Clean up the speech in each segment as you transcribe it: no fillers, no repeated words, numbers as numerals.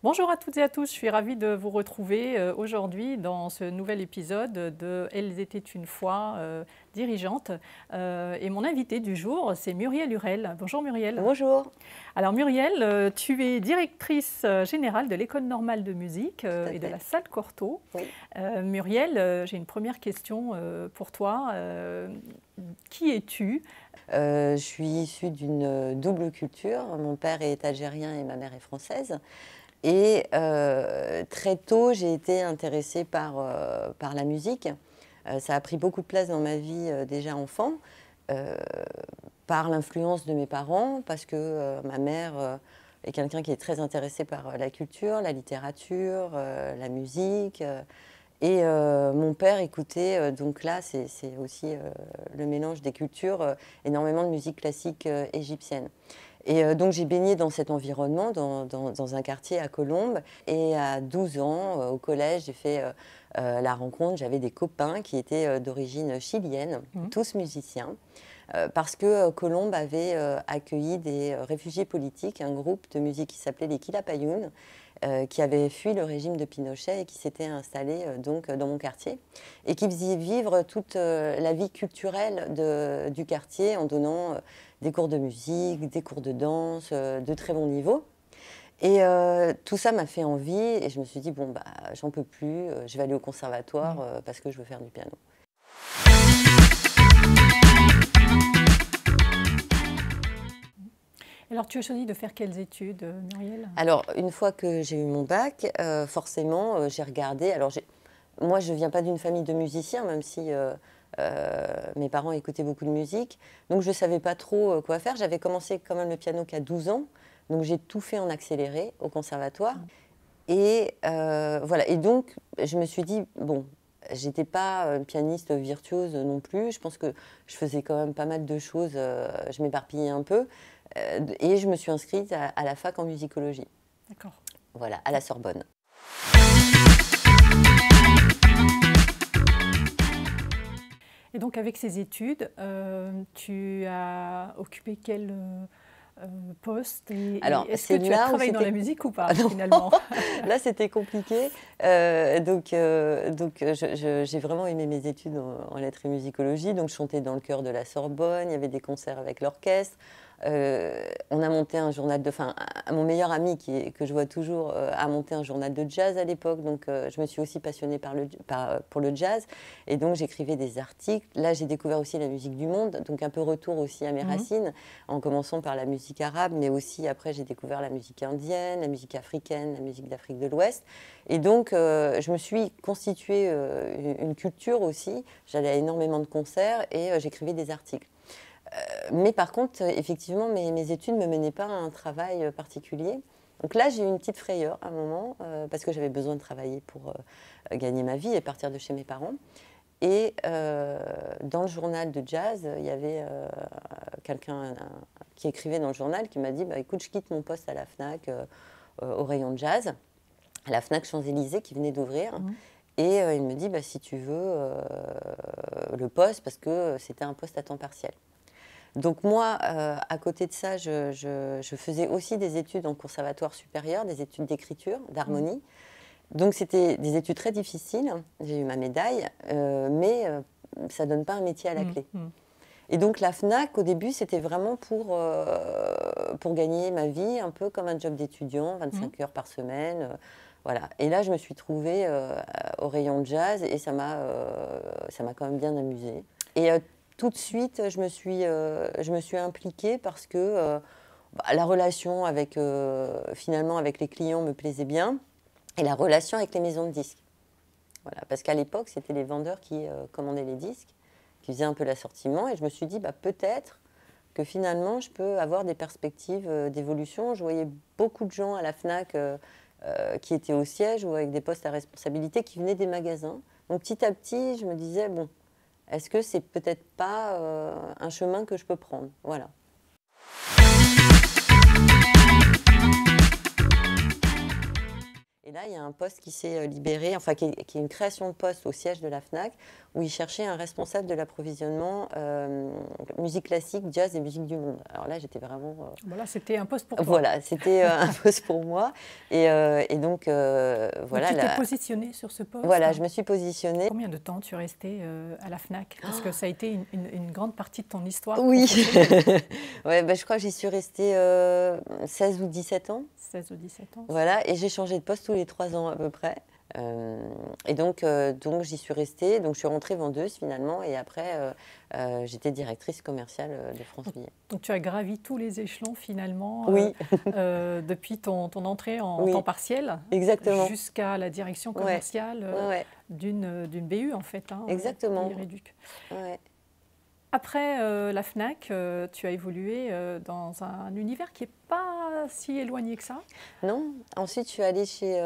Bonjour à toutes et à tous, je suis ravie de vous retrouver aujourd'hui dans ce nouvel épisode de Elles étaient une fois dirigeantes. Et mon invitée du jour, c'est Muriel Hurel. Bonjour Muriel. Bonjour. Alors Muriel, tu es directrice générale de l'École normale de musique et de la salle Cortot. Oui. Muriel, j'ai une première question pour toi. Qui es-tu ? Je suis issue d'une double culture. Mon père est algérien et ma mère est française. Et très tôt, j'ai été intéressée par la musique. Ça a pris beaucoup de place dans ma vie déjà enfant, par l'influence de mes parents, parce que ma mère est quelqu'un qui est très intéressé par la culture, la littérature, la musique. Et mon père écoutait, donc là, c'est aussi le mélange des cultures, énormément de musique classique égyptienne. Et donc j'ai baigné dans cet environnement, dans un quartier à Colombes. Et à 12 ans, au collège, j'ai fait la rencontre. J'avais des copains qui étaient d'origine chilienne, tous musiciens, parce que Colombes avait accueilli des réfugiés politiques, un groupe de musique qui s'appelait les Quilapayún, qui avait fui le régime de Pinochet et qui s'était installé donc dans mon quartier et qui faisait vivre toute la vie culturelle du quartier en donnant des cours de musique, des cours de danse, de très bon niveau. Et tout ça m'a fait envie et je me suis dit, bon, bah, j'en peux plus, je vais aller au conservatoire parce que je veux faire du piano. Alors, tu as choisi de faire quelles études, Muriel ? Alors, une fois que j'ai eu mon bac, forcément, j'ai regardé. Alors, moi, je ne viens pas d'une famille de musiciens, même si mes parents écoutaient beaucoup de musique. Donc, je ne savais pas trop quoi faire. J'avais commencé quand même le piano qu'à 12 ans. Donc, j'ai tout fait en accéléré au conservatoire. Et voilà. Et donc, je me suis dit, bon, j'étais pas pianiste virtuose non plus. Je pense que je faisais quand même pas mal de choses. Je m'éparpillais un peu. Et je me suis inscrite à la fac en musicologie. D'accord. Voilà, à la Sorbonne. Et donc, avec ces études, tu as occupé quel poste Alors, est-ce que tu as travaillé dans la musique ou pas, finalement? Là, c'était compliqué. Donc j'ai vraiment aimé mes études en lettres et musicologie. Donc, je chantais dans le chœur de la Sorbonne. Il y avait des concerts avec l'orchestre. On a monté un journal de... Enfin, mon meilleur ami, que je vois toujours, a monté un journal de jazz à l'époque. Donc, je me suis aussi passionnée pour le jazz. Et donc, j'écrivais des articles. Là, j'ai découvert aussi la musique du monde. Donc, un peu retour aussi à mes racines, en commençant par la musique arabe. Mais aussi, après, j'ai découvert la musique indienne, la musique africaine, la musique d'Afrique de l'Ouest. Et donc, je me suis constituée une culture aussi. J'allais à énormément de concerts et j'écrivais des articles. Mais par contre, effectivement, mes études ne me menaient pas à un travail particulier. Donc là, j'ai eu une petite frayeur à un moment, parce que j'avais besoin de travailler pour gagner ma vie et partir de chez mes parents. Et dans le journal de jazz, il y avait quelqu'un qui écrivait dans le journal qui m'a dit, bah, écoute, je quitte mon poste à la FNAC au rayon de jazz, à la FNAC Champs-Élysées qui venait d'ouvrir. Et il me dit, bah, si tu veux le poste, parce que c'était un poste à temps partiel. Donc moi, à côté de ça, je faisais aussi des études en conservatoire supérieur, des études d'écriture, d'harmonie. Donc c'était des études très difficiles, j'ai eu ma médaille, mais ça ne donne pas un métier à la clé. Et donc la FNAC, au début, c'était vraiment pour gagner ma vie, un peu comme un job d'étudiant, 25 heures par semaine. Voilà. Et là, je me suis trouvée au rayon de jazz et ça m'a quand même bien amusée. Et tout de suite, je me suis impliquée parce que la relation finalement avec les clients me plaisait bien et la relation avec les maisons de disques. Voilà, parce qu'à l'époque, c'était les vendeurs qui commandaient les disques, qui faisaient un peu l'assortiment et je me suis dit, bah, peut-être que finalement, je peux avoir des perspectives d'évolution. Je voyais beaucoup de gens à la FNAC qui étaient au siège ou avec des postes à responsabilité qui venaient des magasins. Donc petit à petit, je me disais, bon, est-ce que c'est peut-être pas un chemin que je peux prendre? Voilà. Et là, il y a un poste qui s'est libéré, enfin qui est une création de poste au siège de la FNAC, où ils cherchaient un responsable de l'approvisionnement musique classique, jazz et musique du monde. Alors là, j'étais vraiment... Voilà, c'était un poste pour toi. Voilà, c'était un poste pour moi. Et donc, voilà. Donc, tu t'es positionnée sur ce poste. Voilà, je me suis positionnée. Combien de temps tu es restée à la FNAC? Parce que ça a été une grande partie de ton histoire. Oui, ouais, bah, je crois que j'y suis restée 16 ou 17 ans. 16 ou 17 ans. Voilà, et j'ai changé de poste tous les 3 ans à peu près. Et donc j'y suis restée. Donc je suis rentrée vendeuse finalement. Et après, j'étais directrice commerciale de France Billet. Donc tu as gravi tous les échelons finalement. Oui. Depuis ton entrée en temps partiel. Exactement. Jusqu'à la direction commerciale d'une BU en fait. Hein, exactement. Ouais. Après la FNAC, tu as évolué dans un univers qui n'est pas si éloigné que ça. Non. Ensuite, je suis allée chez...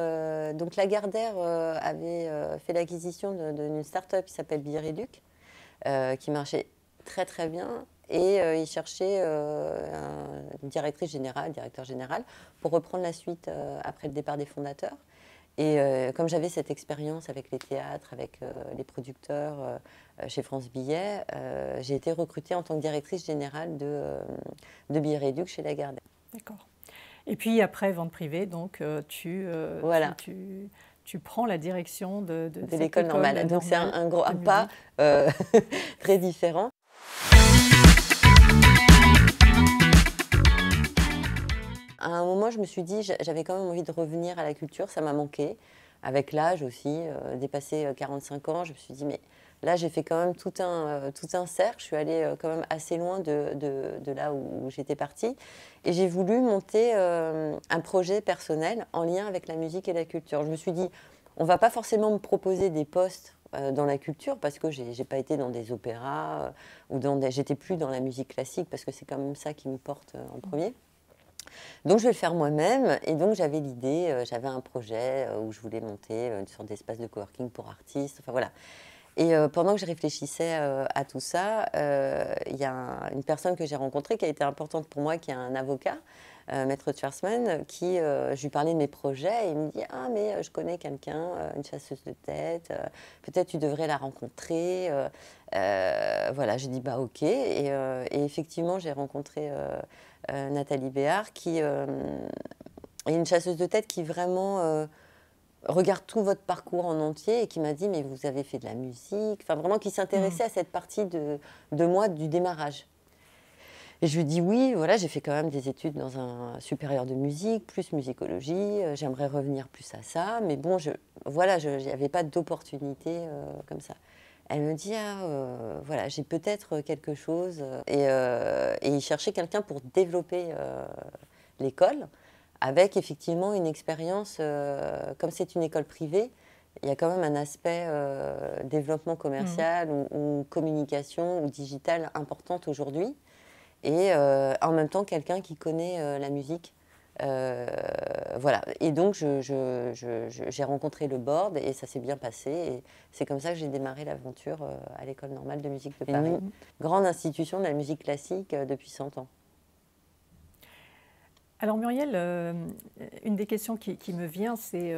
donc Lagardère avait fait l'acquisition d'une start-up qui s'appelle Billet-Réduc, qui marchait très très bien. Et ils cherchaient une directrice générale, directeur général, pour reprendre la suite après le départ des fondateurs. Et comme j'avais cette expérience avec les théâtres, avec les producteurs chez France Billet, j'ai été recrutée en tant que directrice générale de Billet-Réduc chez Lagardère. D'accord. Et puis après, vente privée, donc tu prends la direction de l'école normale. Donc c'est un pas très différent. À un moment, je me suis dit, j'avais quand même envie de revenir à la culture, ça m'a manqué. Avec l'âge aussi, dépassé 45 ans, je me suis dit, mais là, j'ai fait quand même tout un cercle. Je suis allée quand même assez loin de là où j'étais partie. Et j'ai voulu monter un projet personnel en lien avec la musique et la culture. Je me suis dit, on ne va pas forcément me proposer des postes dans la culture parce que je n'ai pas été dans des opéras ou j'étais plus dans la musique classique parce que c'est quand même ça qui me porte en premier. Donc je vais le faire moi-même et donc j'avais l'idée, j'avais un projet où je voulais monter une sorte d'espace de coworking pour artistes, enfin voilà. Et pendant que je réfléchissais à tout ça, il y a une personne que j'ai rencontrée qui a été importante pour moi, qui est un avocat, Maître Schwarzman, qui, je lui parlais de mes projets et il me dit « Ah mais je connais quelqu'un, une chasseuse de tête, peut-être tu devrais la rencontrer. » Voilà, j'ai dit « Bah ok ». Et effectivement, j'ai rencontré Nathalie Béard, qui est une chasseuse de tête qui vraiment regarde tout votre parcours en entier et qui m'a dit « Mais vous avez fait de la musique », enfin vraiment qui s'intéressait à cette partie de moi du démarrage. Et je lui dis oui, voilà, j'ai fait quand même des études dans un supérieur de musique, plus musicologie, j'aimerais revenir plus à ça, mais bon, voilà, il n'y avait pas d'opportunité comme ça. Elle me dit, voilà, j'ai peut-être quelque chose. Et il cherchait quelqu'un pour développer l'école, avec effectivement une expérience, comme c'est une école privée, il y a quand même un aspect développement commercial ou communication ou digital importante aujourd'hui. Et en même temps, quelqu'un qui connaît la musique. Voilà. Et donc, j'ai rencontré le board et ça s'est bien passé. Et c'est comme ça que j'ai démarré l'aventure à l'École normale de musique de Paris. Une grande institution de la musique classique depuis 100 ans. Alors Muriel, une des questions qui me vient, c'est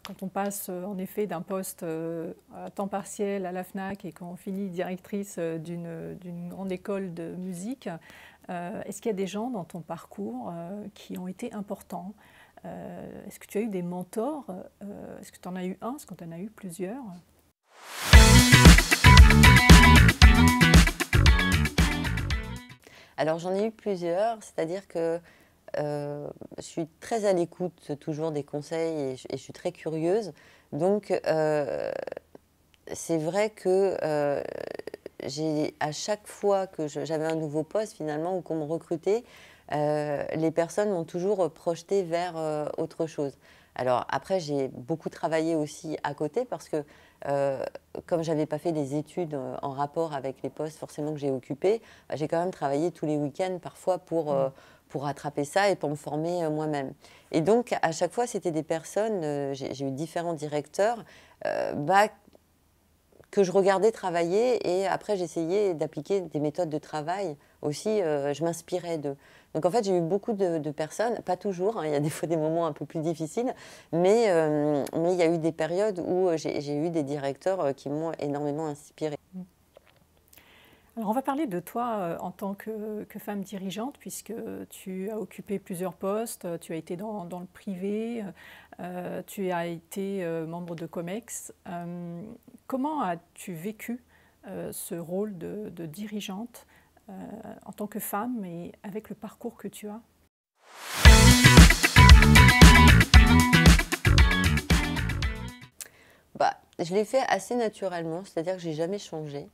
quand on passe en effet d'un poste à temps partiel à la FNAC et qu'on finit directrice d'une grande école de musique, est-ce qu'il y a des gens dans ton parcours qui ont été importants? Est-ce que tu as eu des mentors? Est-ce que tu en as eu un? Est-ce que tu en as eu plusieurs? Alors j'en ai eu plusieurs, c'est-à-dire que je suis très à l'écoute toujours des conseils et je suis très curieuse. Donc, c'est vrai que à chaque fois que j'avais un nouveau poste, finalement, ou qu'on me recrutait, les personnes m'ont toujours projeté vers autre chose. Alors, après, j'ai beaucoup travaillé aussi à côté parce que, comme je n'avais pas fait des études en rapport avec les postes forcément que j'ai occupés, j'ai quand même travaillé tous les week-ends parfois pour rattraper ça et pour me former moi-même. Et donc, à chaque fois, c'était des personnes, j'ai eu différents directeurs que je regardais travailler et après j'essayais d'appliquer des méthodes de travail aussi, je m'inspirais d'eux. Donc en fait j'ai eu beaucoup de personnes, pas toujours, hein, il y a des fois des moments un peu plus difficiles, mais il y a eu des périodes où j'ai eu des directeurs qui m'ont énormément inspirée. Alors on va parler de toi en tant que femme dirigeante, puisque tu as occupé plusieurs postes, tu as été dans le privé, tu as été membre de COMEX. Comment as-tu vécu ce rôle de dirigeante en tant que femme et avec le parcours que tu as? Bah, je l'ai fait assez naturellement, c'est-à-dire que j'ai jamais changé.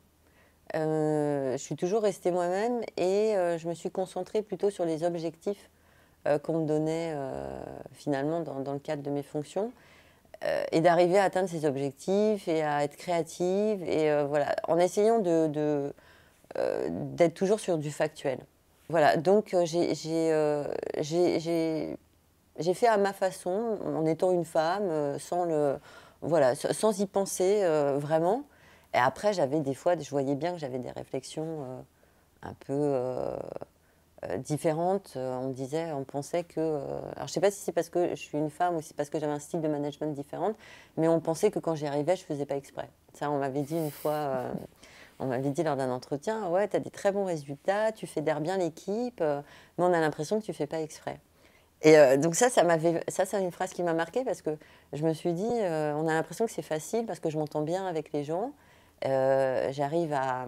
Je suis toujours restée moi-même et je me suis concentrée plutôt sur les objectifs qu'on me donnait finalement dans le cadre de mes fonctions et d'arriver à atteindre ces objectifs et à être créative et voilà, en essayant d'être toujours sur du factuel. Voilà, donc j'ai fait à ma façon, en étant une femme, voilà, sans y penser vraiment. Et après, j'avais des fois, je voyais bien que j'avais des réflexions un peu différentes. On pensait que. Alors, je ne sais pas si c'est parce que je suis une femme ou si c'est parce que j'avais un style de management différent, mais on pensait que quand j'y arrivais, je ne faisais pas exprès. Ça, on m'avait dit une fois. On m'avait dit lors d'un entretien, ouais, tu as des très bons résultats, tu fédères bien l'équipe, mais on a l'impression que tu ne fais pas exprès. Et donc ça c'est une phrase qui m'a marquée parce que je me suis dit, on a l'impression que c'est facile parce que je m'entends bien avec les gens, j'arrive à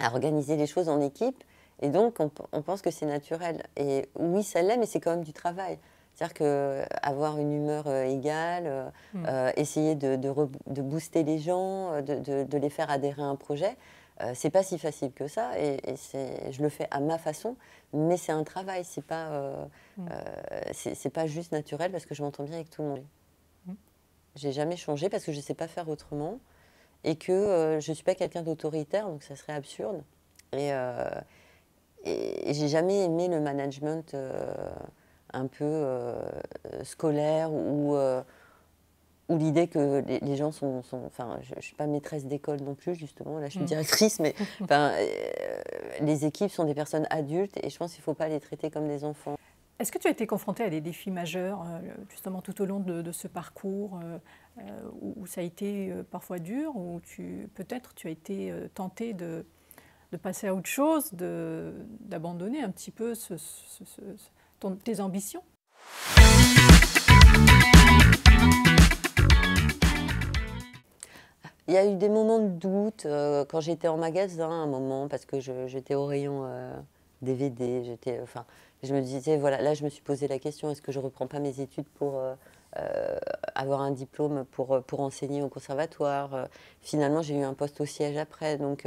organiser les choses en équipe, et donc on pense que c'est naturel. Et oui, ça l'est, mais c'est quand même du travail. C'est-à-dire qu'avoir une humeur égale, essayer de booster les gens, de les faire adhérer à un projet, c'est pas si facile que ça. Et je le fais à ma façon, mais c'est un travail, c'est pas juste naturel parce que je m'entends bien avec tout le monde. J'ai jamais changé parce que je sais pas faire autrement et que je suis pas quelqu'un d'autoritaire, donc ça serait absurde. Et j'ai jamais aimé le management un peu scolaire ou l'idée que les gens enfin, je ne suis pas maîtresse d'école non plus, justement, là je suis directrice, mais enfin, les équipes sont des personnes adultes et je pense qu'il ne faut pas les traiter comme des enfants. Est-ce que tu as été confrontée à des défis majeurs, justement tout au long de ce parcours, où ça a été parfois dur, où peut-être tu as été tentée de passer à autre chose, d'abandonner un petit peu tes ambitions? Il y a eu des moments de doute quand j'étais en magasin, un moment, parce que j'étais au rayon DVD. Enfin, je me disais, voilà, là, je me suis posé la question, est-ce que je ne reprends pas mes études pour avoir un diplôme pour enseigner au conservatoire? Finalement, j'ai eu un poste au siège après, donc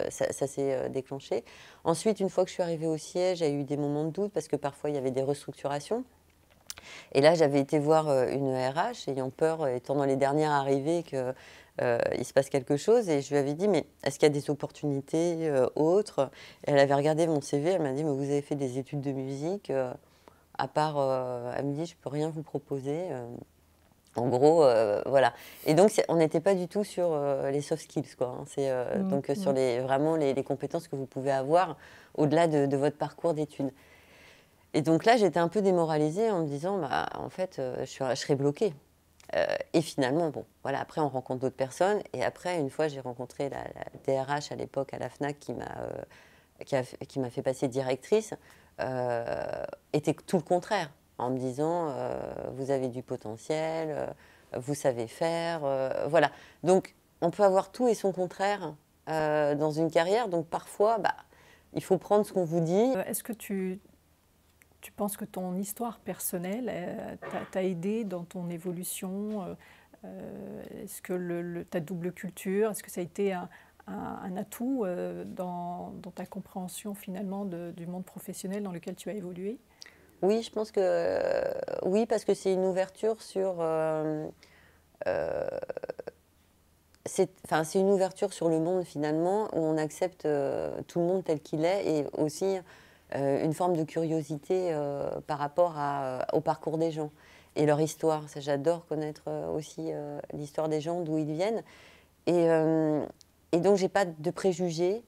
ça s'est déclenché. Ensuite, une fois que je suis arrivée au siège, il y a eu des moments de doute, parce que parfois, il y avait des restructurations. Et là, j'avais été voir une RH, ayant peur, étant dans les dernières arrivées, qu'il se passe quelque chose. Et je lui avais dit, mais est-ce qu'il y a des opportunités autres? Et elle avait regardé mon CV, elle m'a dit, mais vous avez fait des études de musique, à part, elle me dit, je ne peux rien vous proposer. En gros, voilà. Et donc, on n'était pas du tout sur les soft skills, quoi. Hein. Donc, sur vraiment les compétences que vous pouvez avoir au-delà de votre parcours d'études. Et donc là, j'étais un peu démoralisée en me disant, bah, en fait, je serais bloquée. Et finalement, bon, voilà, après, on rencontre d'autres personnes. Et après, une fois, j'ai rencontré la DRH à l'époque à la FNAC qui m'a fait passer directrice, était tout le contraire, en me disant, vous avez du potentiel, vous savez faire, voilà. Donc, on peut avoir tout et son contraire dans une carrière. Donc, parfois, bah, il faut prendre ce qu'on vous dit. Est-ce que tu penses que ton histoire personnelle t'a aidé dans ton évolution? Est-ce que ta double culture, est-ce que ça a été un atout dans ta compréhension finalement du monde professionnel dans lequel tu as évolué? Oui, je pense que oui, parce que c'est une ouverture sur... c'est une ouverture sur le monde finalement, où on accepte tout le monde tel qu'il est, et aussi une forme de curiosité par rapport au parcours des gens et leur histoire. J'adore connaître aussi l'histoire des gens, d'où ils viennent. Et donc, j'ai pas de préjugés,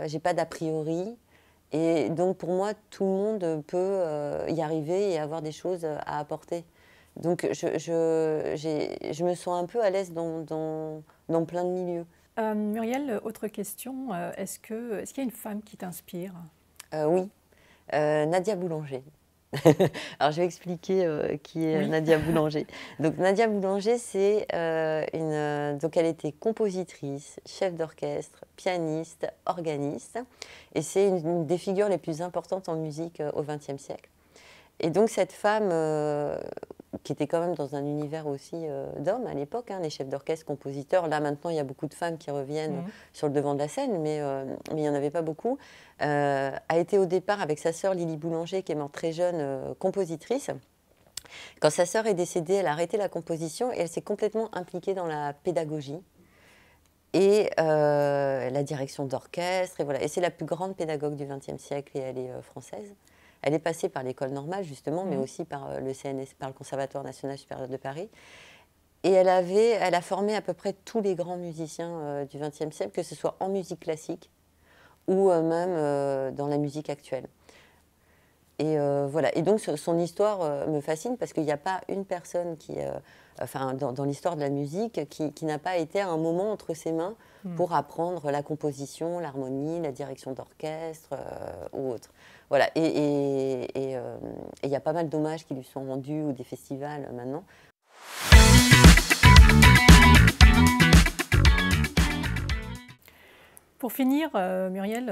j'ai pas d'a priori. Et donc, pour moi, tout le monde peut y arriver et avoir des choses à apporter. Donc, je me sens un peu à l'aise dans plein de milieux. Muriel, autre question, est-ce qu'il y a une femme qui t'inspire? Oui, Nadia Boulanger. Alors, je vais expliquer qui est Oui. Nadia Boulanger. Donc, Nadia Boulanger, donc elle était compositrice, chef d'orchestre, pianiste, organiste, et c'est une des figures les plus importantes en musique au XXe siècle. Et donc, cette femme, qui était quand même dans un univers aussi d'hommes à l'époque, hein, les chefs d'orchestre, compositeurs. Là, maintenant, il y a beaucoup de femmes qui reviennent sur le devant de la scène, mais il n'y en avait pas beaucoup. A été au départ avec sa sœur Lily Boulanger, qui est morte très jeune, compositrice. Quand sa sœur est décédée, elle a arrêté la composition et elle s'est complètement impliquée dans la pédagogie et la direction d'orchestre. Et, voilà. Et c'est la plus grande pédagogue du XXe siècle et elle est française. Elle est passée par l'école normale, justement, mais aussi par le CNS, par le Conservatoire national supérieur de Paris. Et elle a formé à peu près tous les grands musiciens du XXe siècle, que ce soit en musique classique ou même dans la musique actuelle. Et voilà. Et donc, son histoire me fascine parce qu'il n'y a pas une personne dans l'histoire de la musique qui n'a pas été à un moment entre ses mains pour apprendre la composition, l'harmonie, la direction d'orchestre ou autre. Voilà. Et il y a pas mal d'hommages qui lui sont rendus ou des festivals maintenant. Pour finir, Muriel,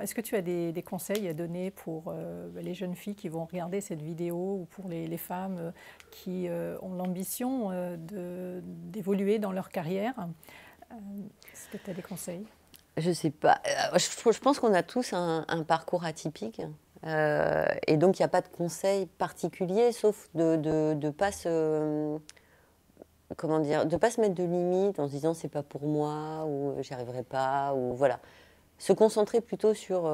est-ce que tu as des conseils à donner pour les jeunes filles qui vont regarder cette vidéo ou pour les femmes qui ont l'ambition d'évoluer dans leur carrière? Est-ce que tu as des conseils? Je ne sais pas. Je pense qu'on a tous un parcours atypique. Et donc, il n'y a pas de conseil particulier, sauf de ne pas se... Comment dire, de ne pas se mettre de limites en se disant c'est pas pour moi ou j'y arriverai pas ou voilà. Se concentrer plutôt sur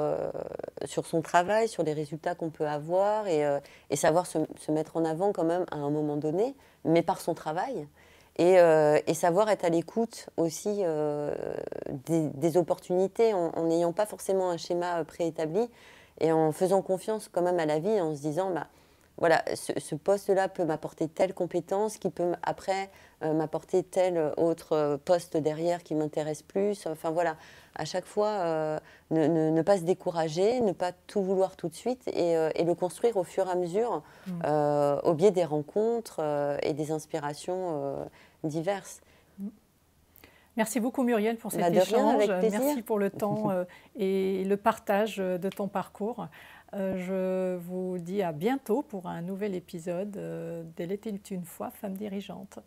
son travail, sur les résultats qu'on peut avoir et savoir se mettre en avant quand même à un moment donné, mais par son travail. Et savoir être à l'écoute aussi des opportunités en n'ayant pas forcément un schéma préétabli et en faisant confiance quand même à la vie en se disant bah, voilà, ce poste-là peut m'apporter telle compétence qui peut après m'apporter tel autre poste derrière qui m'intéresse plus. Enfin voilà, à chaque fois, ne pas se décourager, ne pas tout vouloir tout de suite et le construire au fur et à mesure au biais des rencontres et des inspirations diverses. Merci beaucoup Muriel pour cet De rien, échange. avec plaisir. Merci pour le temps et le partage de ton parcours. Je vous dis à bientôt pour un nouvel épisode d'Elle était une fois femme dirigeante.